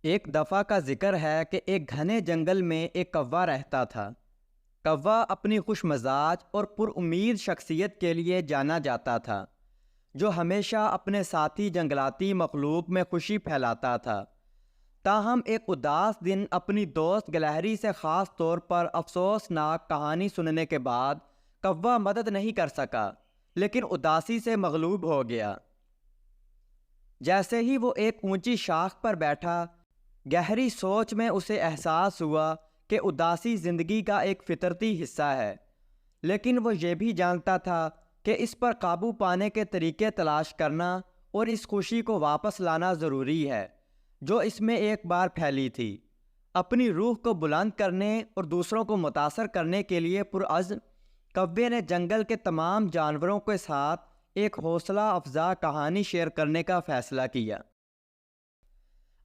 ایک دفعہ کا ذکر ہے کہ ایک گھنے جنگل میں ایک کوا رہتا تھا۔ کوا اپنی خوش مزاج اور پر امید شخصیت کے لیے جانا جاتا تھا، جو ہمیشہ اپنے ساتھی جنگلاتی مخلوق میں خوشی پھیلاتا تھا۔ تاہم ایک اداس دن اپنی دوست گلہری سے خاص طور پر افسوسناک کہانی سننے کے بعد کوا مدد نہیں کر سکا، لیکن اداسی سے مغلوب ہو گیا۔ جیسے ہی وہ ایک اونچی شاخ پر بیٹھا، گہری سوچ میں اسے احساس ہوا کہ اداسی زندگی کا ایک فطرتی حصہ ہے، لیکن وہ یہ بھی جانتا تھا کہ اس پر قابو پانے کے طریقے تلاش کرنا اور اس خوشی کو واپس لانا ضروری ہے جو اس میں ایک بار پھیلی تھی۔ اپنی روح کو بلند کرنے اور دوسروں کو متاثر کرنے کے لیے پرعزم کوے نے جنگل کے تمام جانوروں کے ساتھ ایک حوصلہ افزا کہانی شیئر کرنے کا فیصلہ کیا۔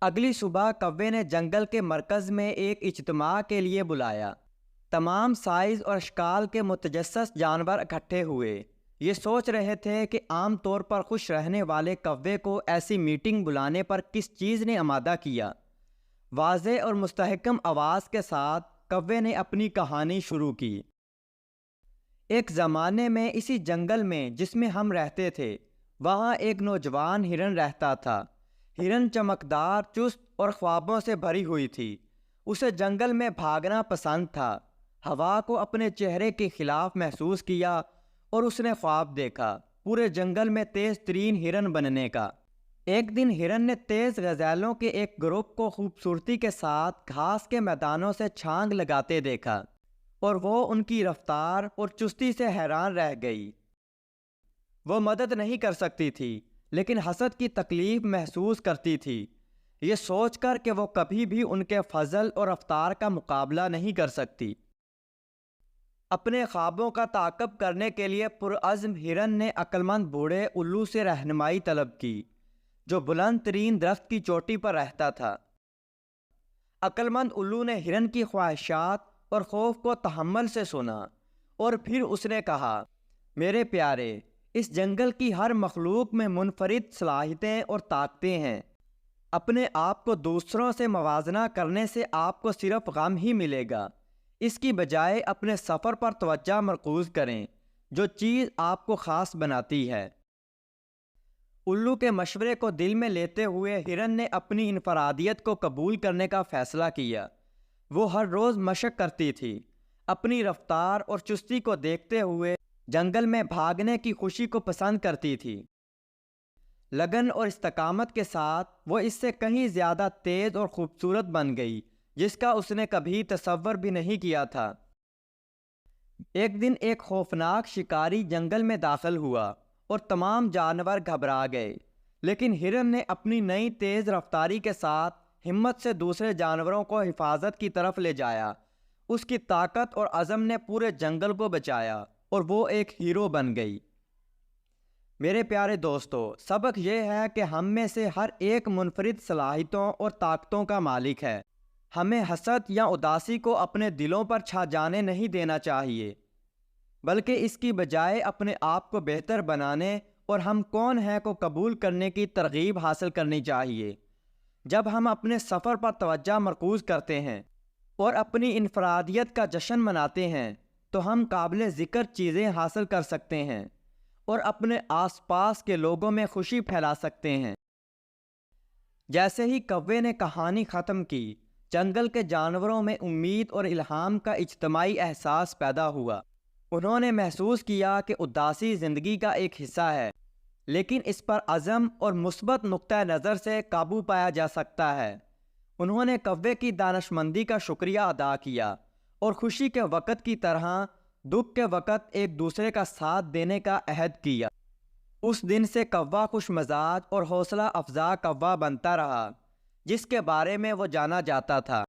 اگلی صبح کوے نے جنگل کے مرکز میں ایک اجتماع کے لیے بلایا۔ تمام سائز اور اشکال کے متجسس جانور اکٹھے ہوئے۔ یہ سوچ رہے تھے کہ عام طور پر خوش رہنے والے کوے کو ایسی میٹنگ بلانے پر کس چیز نے آمادہ کیا۔ واضح اور مستحکم آواز کے ساتھ کوے نے اپنی کہانی شروع کی۔ ایک زمانے میں اسی جنگل میں جس میں ہم رہتے تھے، وہاں ایک نوجوان ہرن رہتا تھا۔ ہرن چمکدار، چست اور خوابوں سے بھری ہوئی تھی۔ اسے جنگل میں بھاگنا پسند تھا، ہوا کو اپنے چہرے کے خلاف محسوس کیا اور اس نے خواب دیکھا پورے جنگل میں تیز ترین ہرن بننے کا۔ ایک دن ہرن نے تیز غزالوں کے ایک گروپ کو خوبصورتی کے ساتھ گھاس کے میدانوں سے چھانگ لگاتے دیکھا اور وہ ان کی رفتار اور چستی سے حیران رہ گئی۔ وہ مدد نہیں کر سکتی تھی، لیکن حسد کی تکلیف محسوس کرتی تھی، یہ سوچ کر کہ وہ کبھی بھی ان کے فضل اور رفتار کا مقابلہ نہیں کر سکتی۔ اپنے خوابوں کا تعاقب کرنے کے لیے پرعزم ہرن نے عقلمند بوڑھے الو سے رہنمائی طلب کی، جو بلند ترین درخت کی چوٹی پر رہتا تھا۔ عقلمند الو نے ہرن کی خواہشات اور خوف کو تحمل سے سنا، اور پھر اس نے کہا، میرے پیارے، اس جنگل کی ہر مخلوق میں منفرد صلاحیتیں اور طاقتیں ہیں۔ اپنے آپ کو دوسروں سے موازنہ کرنے سے آپ کو صرف غم ہی ملے گا۔ اس کی بجائے اپنے سفر پر توجہ مرکوز کریں، جو چیز آپ کو خاص بناتی ہے۔ الو کے مشورے کو دل میں لیتے ہوئے ہرن نے اپنی انفرادیت کو قبول کرنے کا فیصلہ کیا۔ وہ ہر روز مشق کرتی تھی، اپنی رفتار اور چستی کو دیکھتے ہوئے جنگل میں بھاگنے کی خوشی کو پسند کرتی تھی۔ لگن اور استقامت کے ساتھ وہ اس سے کہیں زیادہ تیز اور خوبصورت بن گئی، جس کا اس نے کبھی تصور بھی نہیں کیا تھا۔ ایک دن ایک خوفناک شکاری جنگل میں داخل ہوا اور تمام جانور گھبرا گئے، لیکن ہرن نے اپنی نئی تیز رفتاری کے ساتھ ہمت سے دوسرے جانوروں کو حفاظت کی طرف لے جایا۔ اس کی طاقت اور عزم نے پورے جنگل کو بچایا اور وہ ایک ہیرو بن گئی۔ میرے پیارے دوستو، سبق یہ ہے کہ ہم میں سے ہر ایک منفرد صلاحیتوں اور طاقتوں کا مالک ہے۔ ہمیں حسد یا اداسی کو اپنے دلوں پر چھا جانے نہیں دینا چاہیے، بلکہ اس کی بجائے اپنے آپ کو بہتر بنانے اور ہم کون ہیں کو قبول کرنے کی ترغیب حاصل کرنی چاہیے۔ جب ہم اپنے سفر پر توجہ مرکوز کرتے ہیں اور اپنی انفرادیت کا جشن مناتے ہیں، تو ہم قابل ذکر چیزیں حاصل کر سکتے ہیں اور اپنے آس پاس کے لوگوں میں خوشی پھیلا سکتے ہیں۔ جیسے ہی کوے نے کہانی ختم کی، جنگل کے جانوروں میں امید اور الہام کا اجتماعی احساس پیدا ہوا۔ انہوں نے محسوس کیا کہ اداسی زندگی کا ایک حصہ ہے، لیکن اس پر عزم اور مثبت نقطہ نظر سے قابو پایا جا سکتا ہے۔ انہوں نے کوے کی دانشمندی کا شکریہ ادا کیا اور خوشی کے وقت کی طرح دکھ کے وقت ایک دوسرے کا ساتھ دینے کا عہد کیا۔ اس دن سے کوا خوش مزاج اور حوصلہ افزا کوا بنتا رہا، جس کے بارے میں وہ جانا جاتا تھا۔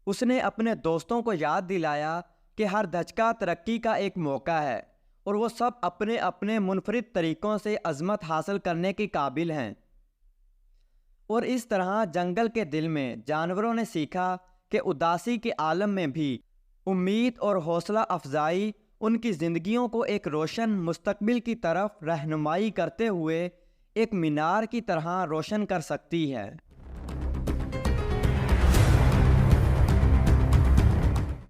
اس نے اپنے دوستوں کو یاد دلایا کہ ہر دھچکا ترقی کا ایک موقع ہے اور وہ سب اپنے اپنے منفرد طریقوں سے عظمت حاصل کرنے کے قابل ہیں۔ اور اس طرح جنگل کے دل میں جانوروں نے سیکھا کہ اداسی کے عالم میں بھی امید اور حوصلہ افزائی ان کی زندگیوں کو ایک روشن مستقبل کی طرف رہنمائی کرتے ہوئے ایک مینار کی طرح روشن کر سکتی ہے۔